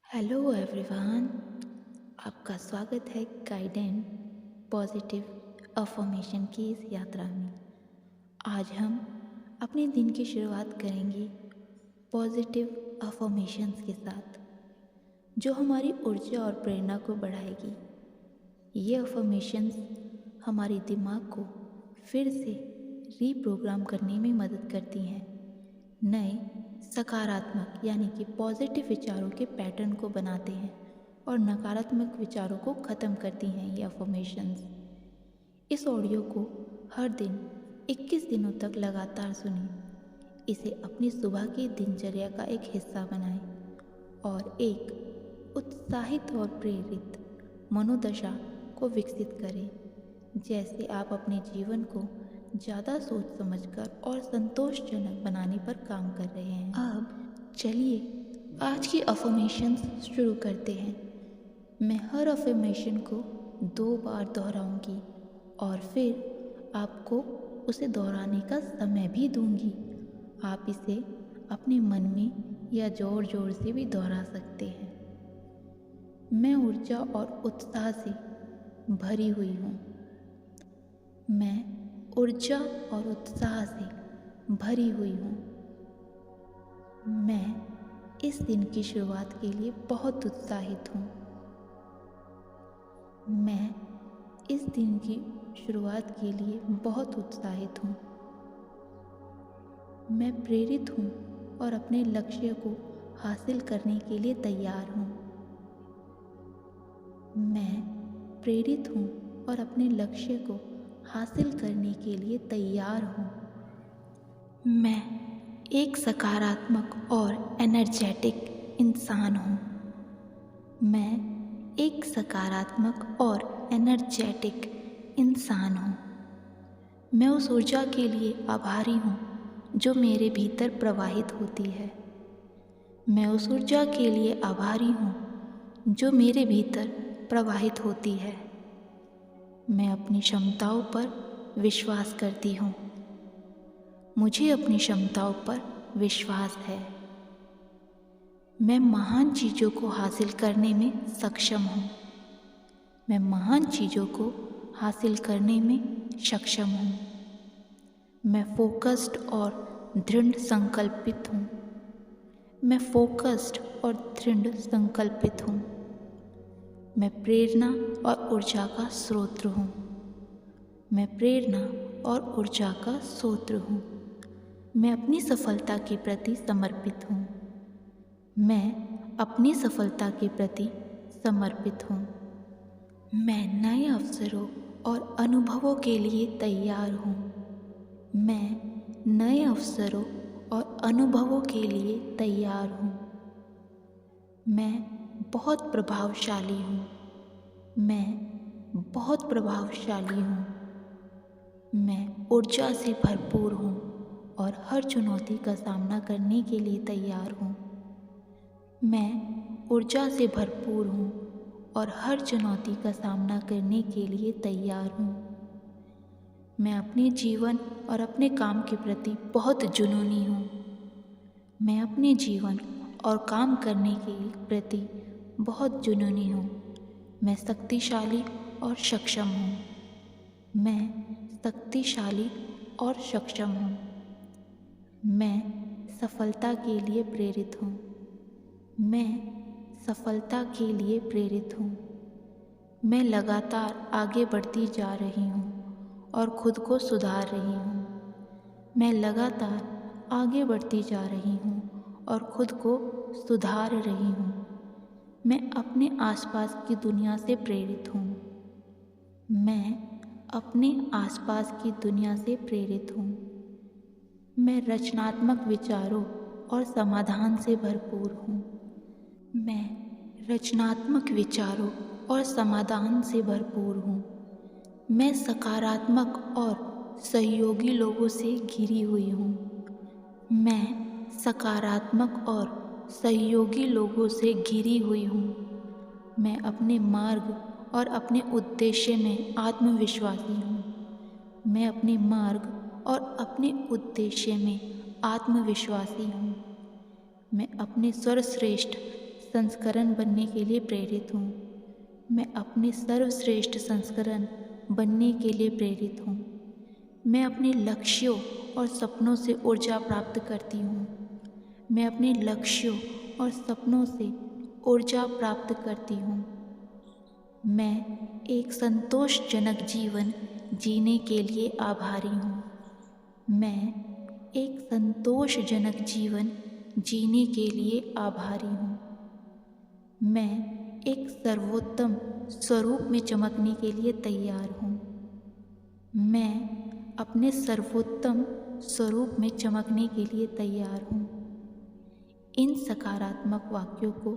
Hello everyone, आपका स्वागत है गाइडेंट पॉजिटिव अफर्मेशन की इस यात्रा में। आज हम अपने दिन की शुरुआत करेंगे पॉजिटिव अफर्मेशंस के साथ, जो हमारी ऊर्जा और प्रेरणा को बढ़ाएगी। ये अफर्मेशंस हमारे दिमाग को फिर से रीप्रोग्राम करने में मदद करती हैं। नए सकारात्मक यानी कि पॉजिटिव विचारों के पैटर्न को बनाते हैं और नकारात्मक विचारों को ख़त्म करती हैं ये अफर्मेशंस। इस ऑडियो को हर दिन 21 दिनों तक लगातार सुनें। इसे अपनी सुबह की दिनचर्या का एक हिस्सा बनाएं और एक उत्साहित और प्रेरित मनोदशा को विकसित करें। जैसे आप अपने जीवन को ज़्यादा सोच समझकर और संतोषजनक बनाने पर काम कर रहे हैं। अब चलिए आज की अफर्मेशंस शुरू करते हैं। मैं हर अफर्मेशन को 2 बार दोहराऊंगी और फिर आपको उसे दोहराने का समय भी दूंगी। आप इसे अपने मन में या जोर जोर से भी दोहरा सकते हैं। मैं ऊर्जा और उत्साह से भरी हुई हूँ। मैं ऊर्जा और उत्साह से भरी हुई हूँ। मैं इस दिन की शुरुआत के लिए बहुत उत्साहित हूँ। मैं इस दिन की शुरुआत के लिए बहुत उत्साहित हूँ। मैं प्रेरित हूँ और अपने लक्ष्य को हासिल करने के लिए तैयार हूँ। मैं प्रेरित हूँ और अपने लक्ष्य को हासिल करने के लिए तैयार हूँ। मैं एक सकारात्मक और एनर्जेटिक इंसान हूँ। मैं एक सकारात्मक और एनर्जेटिक इंसान हूँ। मैं उस ऊर्जा के लिए आभारी हूँ जो मेरे भीतर प्रवाहित होती है। मैं उस ऊर्जा के लिए आभारी हूँ जो मेरे भीतर प्रवाहित होती है। मैं अपनी क्षमताओं पर विश्वास करती हूँ। मुझे अपनी क्षमताओं पर विश्वास है। मैं महान चीज़ों को हासिल करने में सक्षम हूँ। मैं महान चीज़ों को हासिल करने में सक्षम हूँ। मैं फोकस्ड और दृढ़ संकल्पित हूँ। मैं फोकस्ड और दृढ़ संकल्पित हूँ। मैं प्रेरणा और ऊर्जा का स्रोत हूँ। मैं प्रेरणा और ऊर्जा का स्रोत हूँ। मैं अपनी सफलता के प्रति समर्पित हूँ। मैं अपनी सफलता के प्रति समर्पित हूँ। मैं नए अवसरों और अनुभवों के लिए तैयार हूँ। मैं नए अवसरों और अनुभवों के लिए तैयार हूँ। मैं बहुत प्रभावशाली हूँ। मैं बहुत प्रभावशाली हूँ। मैं ऊर्जा से भरपूर हूँ और हर चुनौती का सामना करने के लिए तैयार हूँ। मैं ऊर्जा से भरपूर हूँ और हर चुनौती का सामना करने के लिए तैयार हूँ। मैं अपने जीवन और अपने काम के प्रति बहुत जुनूनी हूँ। मैं अपने जीवन और काम करने के प्रति बहुत जुनूनी हूँ। मैं शक्तिशाली और सक्षम हूँ। मैं शक्तिशाली और सक्षम हूँ। मैं सफलता के लिए प्रेरित हूँ। मैं सफलता के लिए प्रेरित हूँ। मैं लगातार आगे बढ़ती जा रही हूँ और खुद को सुधार रही हूँ। मैं लगातार आगे बढ़ती जा रही हूँ और खुद को सुधार रही हूँ। मैं अपने आसपास की दुनिया से प्रेरित हूँ। मैं अपने आसपास की दुनिया से प्रेरित हूँ। मैं रचनात्मक विचारों और समाधान से भरपूर हूँ। मैं रचनात्मक विचारों और समाधान से भरपूर हूँ। मैं सकारात्मक और सहयोगी लोगों से घिरी हुई हूँ। मैं सकारात्मक और सहयोगी लोगों से घिरी हुई हूँ। मैं अपने मार्ग और अपने उद्देश्य में आत्मविश्वासी हूँ। मैं अपने मार्ग और अपने उद्देश्य में आत्मविश्वासी हूँ। मैं अपने सर्वश्रेष्ठ संस्करण बनने के लिए प्रेरित हूँ। मैं अपने सर्वश्रेष्ठ संस्करण बनने के लिए प्रेरित हूँ। मैं अपने लक्ष्यों और सपनों से ऊर्जा प्राप्त करती हूँ। मैं अपने लक्ष्यों और सपनों से ऊर्जा प्राप्त करती हूँ। मैं एक संतोषजनक जीवन जीने के लिए आभारी हूँ। मैं एक संतोषजनक जीवन जीने के लिए आभारी हूँ। मैं एक सर्वोत्तम स्वरूप में चमकने के लिए तैयार हूँ। मैं अपने सर्वोत्तम स्वरूप में चमकने के लिए तैयार हूँ। इन सकारात्मक वाक्यों को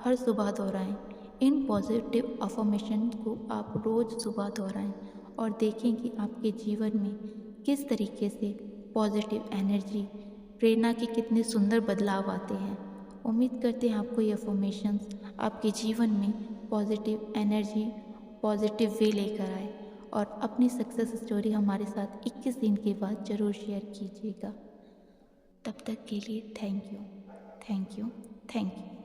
हर सुबह दोहराएं। इन पॉजिटिव अफर्मेशन को आप रोज़ सुबह दोहराएं और देखें कि आपके जीवन में किस तरीके से पॉजिटिव एनर्जी, प्रेरणा के कितने सुंदर बदलाव आते हैं। उम्मीद करते हैं आपको ये अफर्मेशंस आपके जीवन में पॉजिटिव एनर्जी, पॉजिटिव वे लेकर आए। और अपनी सक्सेस स्टोरी हमारे साथ 21 दिन के बाद ज़रूर शेयर कीजिएगा। तब तक के लिए thank you, thank you, thank you.